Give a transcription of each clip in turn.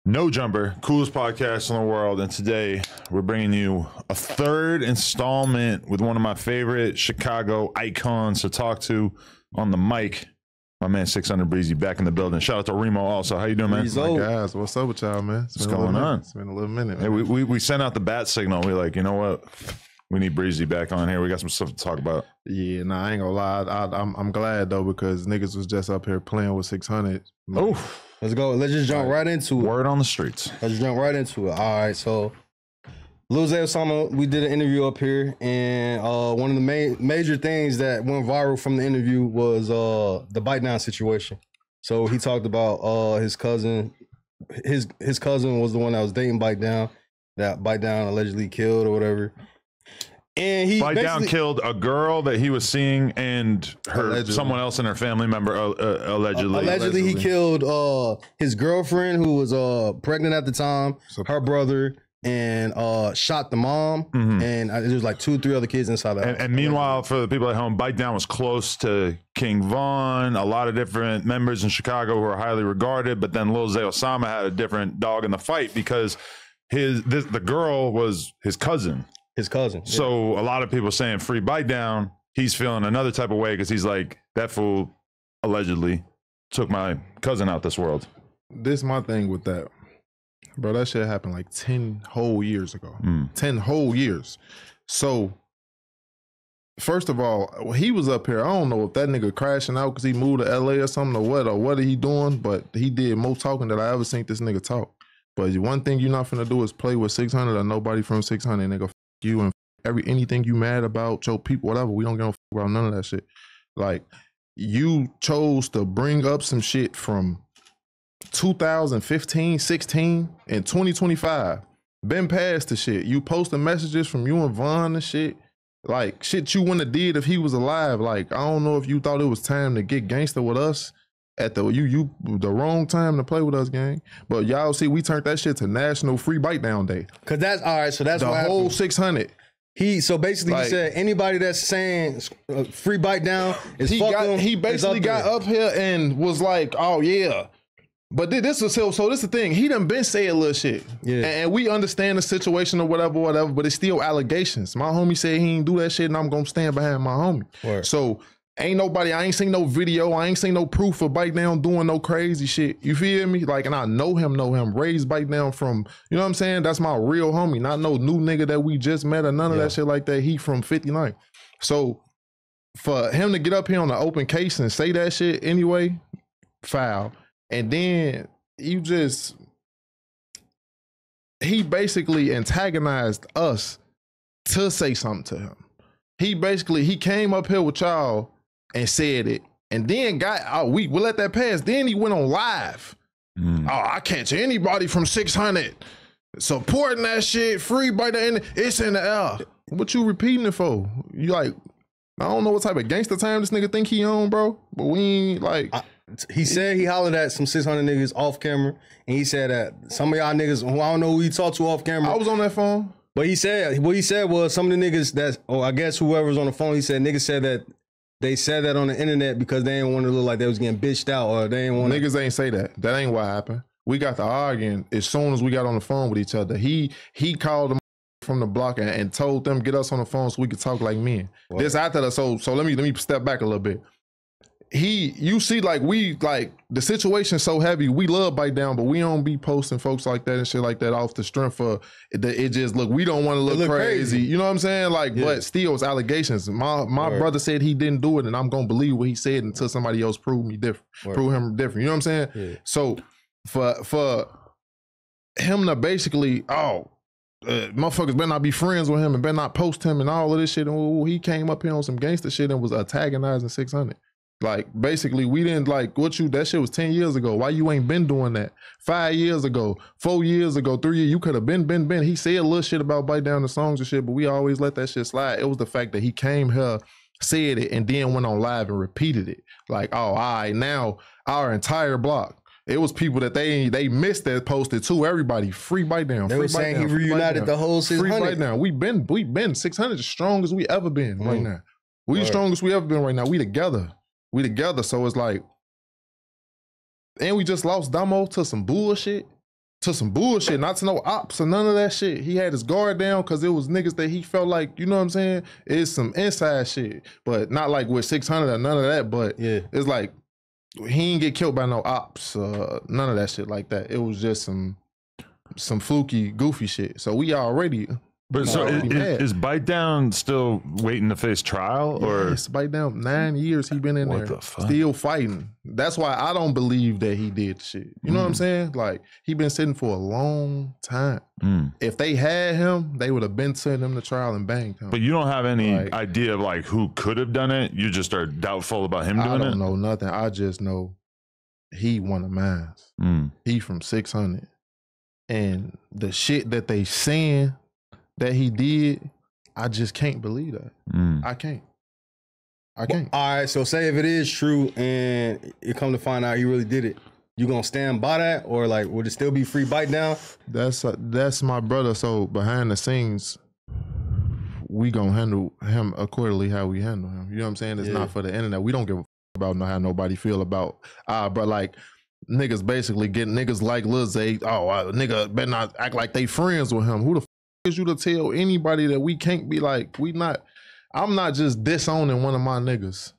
No Jumper, coolest podcast in the world. And today we're bringing you a third installment with one of my favorite Chicago icons to talk to on the mic. My man 600Breezy back in the building. Shout out to Remo also. How you doing, man? My guys, what's up with y'all, man? What's going on? It's been a little minute. Hey, we sent out the bat signal. We're like, you know what? We need Breezy back on here. We got some stuff to talk about. Yeah, nah, I ain't gonna lie. I'm glad though, because niggas was just up here playing with 600. Oh, let's go. Let's just jump right into it. Word on the streets. Let's jump right into it. All right, so Lil Zay Osama, we did an interview up here, and one of the major things that went viral from the interview was the bite down situation. So he talked about his cousin. His cousin was the one that was dating Bite Down. That Bite Down allegedly killed or whatever. And he Bite Down killed a girl that he was seeing and someone else in her family member allegedly. Allegedly, he killed his girlfriend who was pregnant at the time, her brother, and shot the mom. Mm-hmm. And there was like 2 or 3 other kids inside that. And meanwhile, for the people at home, Bite Down was close to King Von, a lot of different members in Chicago who are highly regarded. But then Lil Zay Osama had a different dog in the fight because the girl was his cousin. His cousin. Yeah. So a lot of people saying free Bite Down. He's feeling another type of way because he's like, that fool allegedly took my cousin out this world. This is my thing with that. Bro, that shit happened like 10 whole years ago. 10 whole years. So, first of all, he was up here. I don't know if that nigga crashing out because he moved to LA or something or what he doing, but he did more talking than I ever seen this nigga talk. But one thing you're not finna do is play with 600 or nobody from 600, nigga. You and anything you mad about, your people, whatever. We don't give a fuck about none of that shit. Like, you chose to bring up some shit from 2015, 16, and 2025. Been past the shit. You posting messages from you and Von and shit. Like, shit you wouldn't have did if he was alive. Like, I don't know if you thought it was time to get gangster with us at the wrong time to play with us, gang. But y'all see, we turned that shit to National Free Bite Down Day. Cause that's all right. So that's the what whole happened. 600. He said anybody that's saying free Bite Down is he basically got up here and was like, oh yeah. But this is so this is the thing. He done been saying little shit. Yeah. And we understand the situation or whatever, but it's still allegations. My homie said he ain't do that shit and I'm gonna stand behind my homie. Word. So I ain't seen no video, I ain't seen no proof of Bite Down doing no crazy shit. You feel me? Like, and I know him, raised Bite Down from, you know what I'm saying? That's my real homie, not no new nigga that we just met or none of that shit like that. He from 59. So for him to get up here on the open case and say that shit anyway, foul. And then he basically antagonized us to say something to him. He came up here with y'all and said it, and then we let that pass. Then he went on live. Oh, I catch anybody from 600 supporting that shit, free by the end. It's in the air. What you repeating it for? You like, I don't know what type of gangster time this nigga think he on, bro. But we ain't like. He said he hollered at some 600 niggas off camera, and he said that some of y'all niggas who I don't know who he talked to off camera. I was on that phone. But what he said was some of the niggas I guess whoever's on the phone, he said niggas said that they said that on the internet because they didn't want to look like they was getting bitched out, or they didn't want niggas ain't say that. That ain't what happened. We got to arguing as soon as we got on the phone with each other. He called them from the block and told them get us on the phone so we could talk like men. What? This after that, so let me step back a little bit. You see, like, the situation so heavy, we love Bite Down, but we don't be posting folks like that and shit like that off the strength of it just look, we don't want to look crazy. You know what I'm saying? Like, but still it's allegations. My brother said he didn't do it, and I'm gonna believe what he said until somebody else prove me different. Prove him different. You know what I'm saying? Yeah. So for him to basically, motherfuckers better not be friends with him and better not post him and all of this shit, and he came up here on some gangster shit and was antagonizing 600. Like, basically, we didn't like that shit was 10 years ago. Why you ain't been doing that? 5 years ago, 4 years ago, 3 years, you could have been. He said a little shit about Bite Down the songs and shit, but we always let that shit slide. It was the fact that he came here, said it, and then went on live and repeated it. Like, oh, all right, now our entire block. It was people that they missed that posted too. Everybody, free Bite Down. They were saying he reunited the whole 600. Free Bite Down. We been 600 as strong as we ever been right now. We the strongest we ever been right now. We together. So it's like, and we just lost Damo to some bullshit. to some bullshit, not to no ops or none of that shit. He had his guard down because it was niggas that he felt like, you know what I'm saying? It's some inside shit, but not like with 600 or none of that. But Yeah. it's like he ain't get killed by no ops, none of that shit like that. It was just some fluky, goofy shit. So we already. But so is Bite Down still waiting to face trial, or it's Bite Down 9 years he been in What there, the fuck? still fighting. That's why I don't believe that he did shit. You know what I'm saying? Like he been sitting for a long time. If they had him, they would have been sending him to trial and banged him. But you don't have any idea of like who could have done it. You just are doubtful about him doing it. I don't know nothing. I just know he one of mine. He from 600, and the shit that they saying that he did, I just can't believe that. I can't. All right, so say if it is true and you come to find out he really did it, you gonna stand by that, or like would it still be free Bite Down? That's my brother. So behind the scenes, we gonna handle him accordingly how we handle him. You know what I'm saying? It's not for the internet. We don't give a about how nobody feel about but like niggas basically get niggas like Lil Zay. Nigga better not act like they friends with him. Who the is you to tell anybody that we can't be like, I'm not just disowning one of my niggas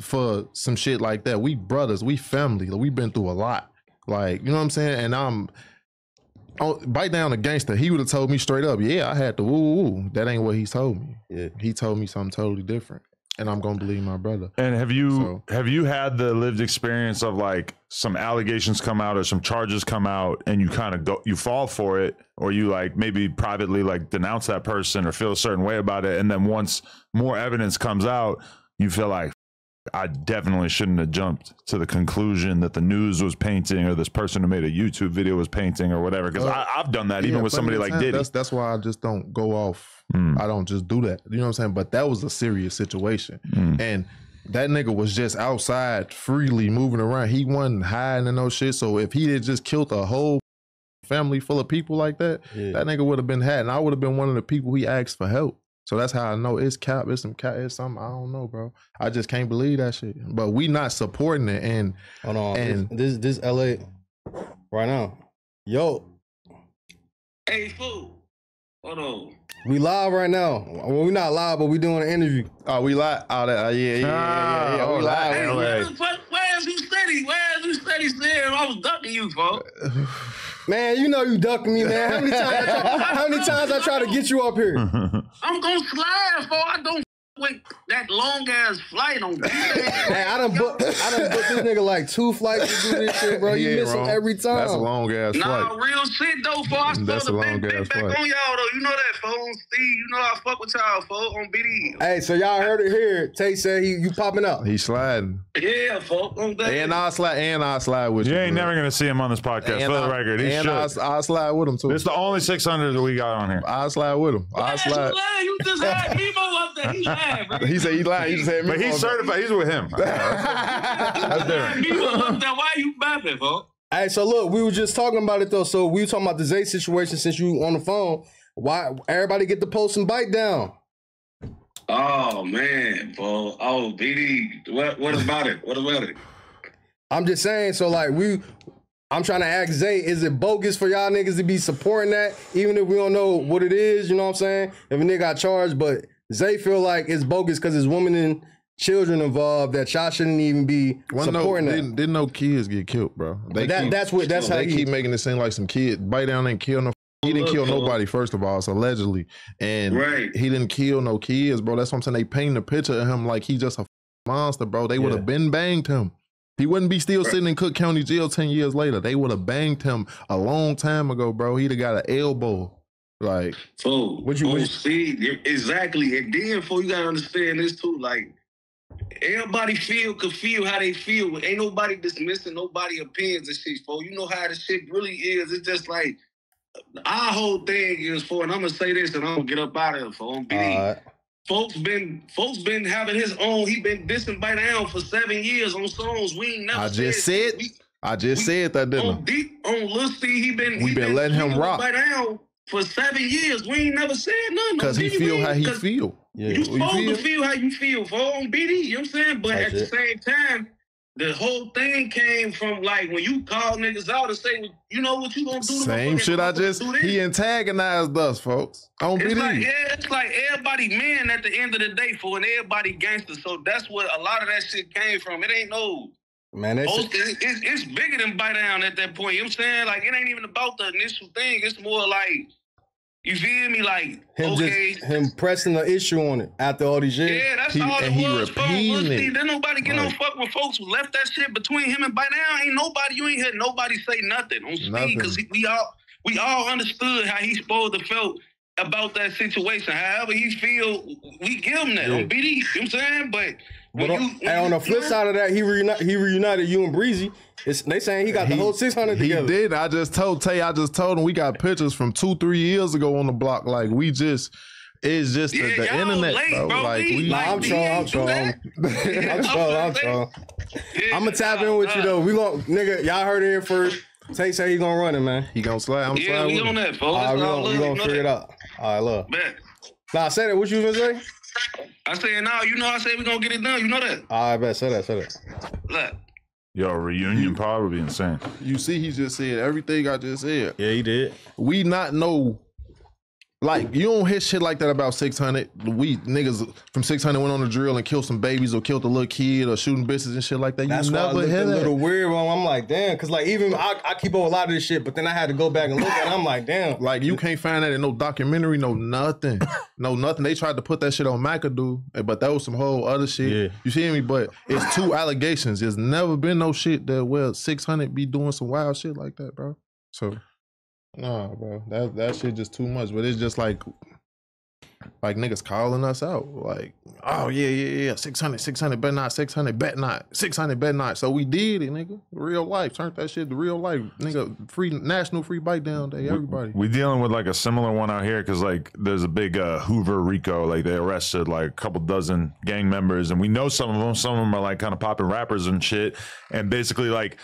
for some shit like that. We brothers, we family, we been through a lot. Like, you know what I'm saying? And Bite Down a gangster. He would have told me straight up, yeah, I had to woo. That ain't what he told me. Yeah. He told me something totally different. And I'm gonna believe my brother. And have you had the lived experience of like some allegations come out or some charges come out and you kind of you fall for it, or you like maybe privately like denounce that person or feel a certain way about it, and then once more evidence comes out, you feel like I definitely shouldn't have jumped to the conclusion that the news was painting or this person who made a YouTube video was painting or whatever, because I've done that even with somebody like Diddy. That's why I just don't go off. I don't just do that. You know what I'm saying? But that was a serious situation. And that nigga was just outside freely moving around. He wasn't hiding and no shit. So if he had just killed a whole family full of people like that, that nigga would have been had. And I would have been one of the people he asked for help. So that's how I know it's cap, it's some cap, it's something, I don't know, bro. I just can't believe that shit. But we not supporting it. And hold on, and this LA right now. Yo. Hey, fool. Hold on. We live right now. Well, we not live, but we doing an interview. Oh, we live? Oh, yeah. We live. Hey, where is you steady? Where is you steady saying I was ducking you, folks? Man, you know you ducking me, man. How many times I try to get you up here? I'm gonna slide, for I don't with that long ass flight on. Hey, I done booked this nigga like 2 flights to do this shit, bro. You miss him every time. That's a long ass flight. Nah, real shit though, for I supposed to be back on y'all though. You know that, folks. Steve, you know I fuck with y'all, folks, on BD. Hey, so y'all heard it here. Tay said you popping up. He sliding. Yeah, folks. And I'll slide with you. You ain't never gonna see him on this podcast, for the record. I'll slide with him too. It's the only 600 that we got on here. I'll slide with him. I'll slide. You just had Emo up there. He lied, bro. He said he lied. He just had me. But he's certified. He's with him. That's different. Emo up there. Why you bapping, folks? Hey, so look, we were just talking about it though. So we were talking about the Zay situation since you on the phone. Why everybody get the post and Bite Down? Oh man, bro. Oh, BD. What about it? What about it? I'm just saying. So like I'm trying to ask Zay, is it bogus for y'all niggas to be supporting that, even if we don't know what it is? You know what I'm saying? If a nigga got charged, but Zay feel like it's bogus because there's women and children involved that y'all shouldn't even be supporting that. Didn't no kids get killed, bro. That's how they keep making it seem like some kid. Bite Down ain't kill no. He didn't kill nobody, first of all, it's allegedly. And he didn't kill no kids, bro. That's what I'm saying. They paint a picture of him like he just a monster, bro. They would have been banged him. He wouldn't be still sitting in Cook County Jail 10 years later. They would have banged him a long time ago, bro. He'd have got an elbow. Like, so would you see exactly? And then, you gotta understand this too. Like, everybody could feel how they feel. Ain't nobody dismissing nobody opinions and shit. You know how the shit really is. It's just like our whole thing is and I'm gonna say this, and I'm gonna get up out of it for on BD. Folks been having his own. He been dissing Bite Down for 7 years on songs. We ain't never. I just said that, didn't I? On Lil Steve, we been letting him rock Bite Down for 7 years. We ain't never said nothing. Because he feel how he feel. You supposed to feel how you feel, for on BD. You know what I'm saying? But at the same time, the whole thing came from like when you call niggas out and say, you know what you gonna do? Same shit I just, he antagonized us, folks. On it's BD. like, yeah, it's like everybody men at the end of the day for and everybody gangster. So that's what a lot of that shit came from. It ain't no, man, it's bigger than bite down at that point. You know what I'm saying? Like, it ain't even about the initial thing. It's more like, you feel me? Like, him pressing the issue on it after all these years. Yeah, that's all it was. There's nobody get no fuck with folks who left that shit between him and by now. Ain't nobody, you ain't heard nobody say nothing on speed because we all understood how he supposed to felt about that situation. However he feel, we give him that on BD. You know what I'm saying? But on the flip side of that, he reunited you and Breezy. They saying he got the whole 600 together. He did. I just told him we got pictures from 2-3 years ago on the block. Like it's just the internet, late, bro. Like I'm trolling. I'm gonna tap in with you though. We gonna y'all heard it here first. Tay say he gonna run it, man. He gonna slide. I'm sliding. We on that, folks. All right, we gonna figure it out. All right, look. Man. Nah, say that. What you gonna say? I said, now, I said we gonna get it done. You know that. All right, bet. Say that. Look. Yo, reunion probably insane. You see, he just said everything I just said. Yeah, he did. We not know. Like, you don't hear shit like that about 600. We niggas from 600 went on the drill and killed some babies or killed a little kid or shooting bitches and shit like that. That's why I looked a little weird when I'm like, damn, because like even I keep up a lot of this shit, but then I had to go back and look at it. I'm like, damn. Like, you can't find that in no documentary, no nothing. No nothing. They tried to put that shit on McAdoo, but that was some whole other shit. Yeah. You see me? But it's 2 allegations. There's never been no shit that 600 be doing some wild shit like that, bro. So, nah, bro. That shit just too much. But it's just like niggas calling us out. Like, oh yeah. 600 bet not, 600 bet not, 600 bet not. So we did it, nigga. Real life. Turned that shit to real life. Nigga, national free bite down day, everybody. We dealing with like a similar one out here because like there's a big Hoover Rico. Like they arrested like a couple dozen gang members and we know some of them. Some of them are like kind of popping rappers and shit. And basically like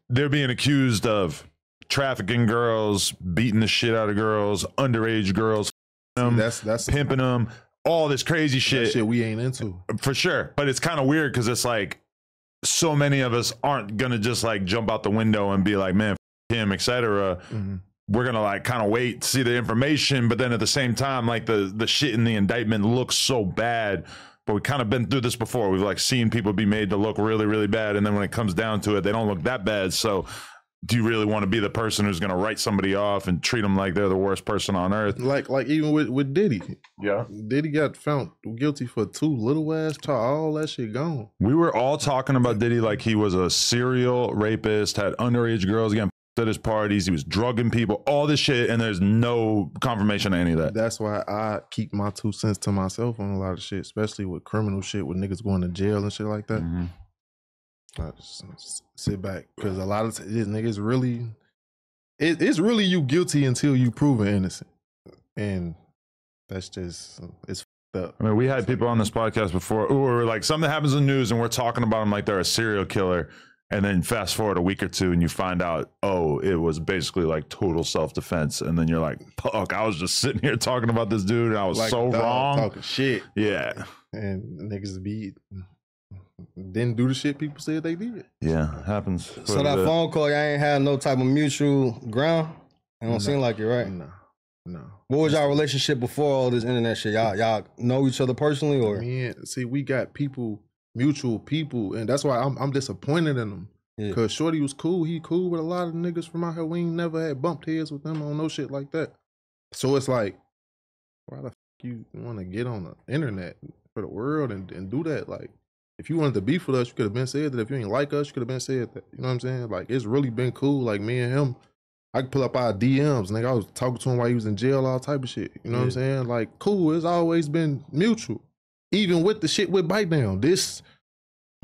they're being accused of trafficking girls, beating the shit out of girls, underage girls, that's pimping them, all this crazy shit. That shit we ain't into. For sure. But it's kind of weird because it's like so many of us aren't gonna just like jump out the window and be like, man, him, etc. Mm-hmm. We're gonna like kind of wait to see the information, but then at the same time, like the shit in the indictment looks so bad. But we kind of been through this before. We've like seen people be made to look really, really bad, and then when it comes down to it, they don't look that bad. So do you really want to be the person who's going to write somebody off and treat them like they're the worst person on earth? Like even with Diddy. Yeah. Diddy got found guilty for 2 little ass charges. All that shit gone. We were all talking about Diddy like he was a serial rapist, had underage girls getting at his parties, he was drugging people, all this shit, and there's no confirmation of any of that. That's why I keep my 2 cents to myself on a lot of shit, especially with criminal shit, with niggas going to jail and shit like that. Mm-hmm. I just sit back because a lot of this niggas really, it's really you guilty until you proven innocent, and that's just it's fucked up. I mean, we had people on this podcast before who were like, something happens in the news and we're talking about them like they're a serial killer, and then fast forward a week or two and you find out, oh, it was basically like total self-defense, and then you're like, fuck, I was just sitting here talking about this dude and I was like so wrong, talking shit, yeah, and niggas didn't do the shit people said they did. Yeah, happens. So that phone call, y'all ain't had no type of mutual ground? It don't seem like it, right? No. What was y'all relationship before all this internet shit? Y'all know each other personally, or? Man, see, we got mutual people, and that's why I'm disappointed in them. Yeah. Cause Shorty was cool. He cool with a lot of niggas from out here. We ain't never had bumped heads with them on no shit like that. So it's like, why the fuck you want to get on the internet for the world and do that? Like, if you wanted to beef with us, you could have been said that. If you ain't like us, you could have been said that. You know what I'm saying? Like, it's really been cool. Like, me and him, I could pull up our DMs. Nigga, I was talking to him while he was in jail, all type of shit. You know what I'm saying? Like, cool. It's always been mutual. Even with the shit with Bite Down. This,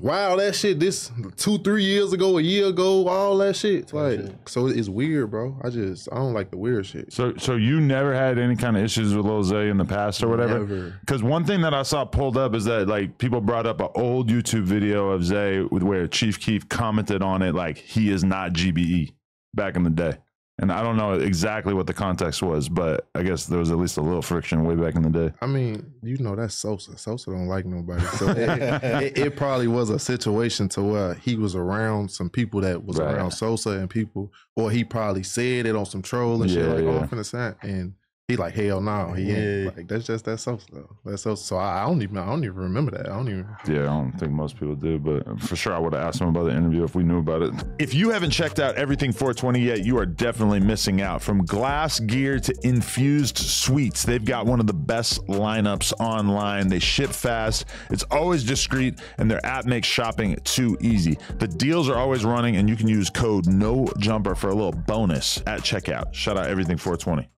wow, that shit, this 2-3 years ago, a year ago, all that shit. It's like, so it's weird, bro. I don't like the weird shit. So you never had any kind of issues with Lil Zay in the past or whatever? Never. Because one thing that I saw pulled up is that like people brought up an old YouTube video of Zay where Chief Keef commented on it like he is not GBE back in the day. And I don't know exactly what the context was, but I guess there was at least a little friction way back in the day. I mean, that's Sosa. Sosa don't like nobody. So it probably was a situation to where he was around some people that was around Sosa and people, or he probably said it on some troll and shit off in the side, and he like, hell no, he ain't. Like, that's Sosa though. That's Sosa. So I don't even remember that. I don't think most people do, but for sure I would have asked him about the interview if we knew about it. If you haven't checked out Everything 420 yet, you are definitely missing out. From glass gear to infused sweets, they've got one of the best lineups online. They ship fast, it's always discreet, and their app makes shopping too easy. The deals are always running, and you can use code NOJUMPER for a little bonus at checkout. Shout out Everything 420.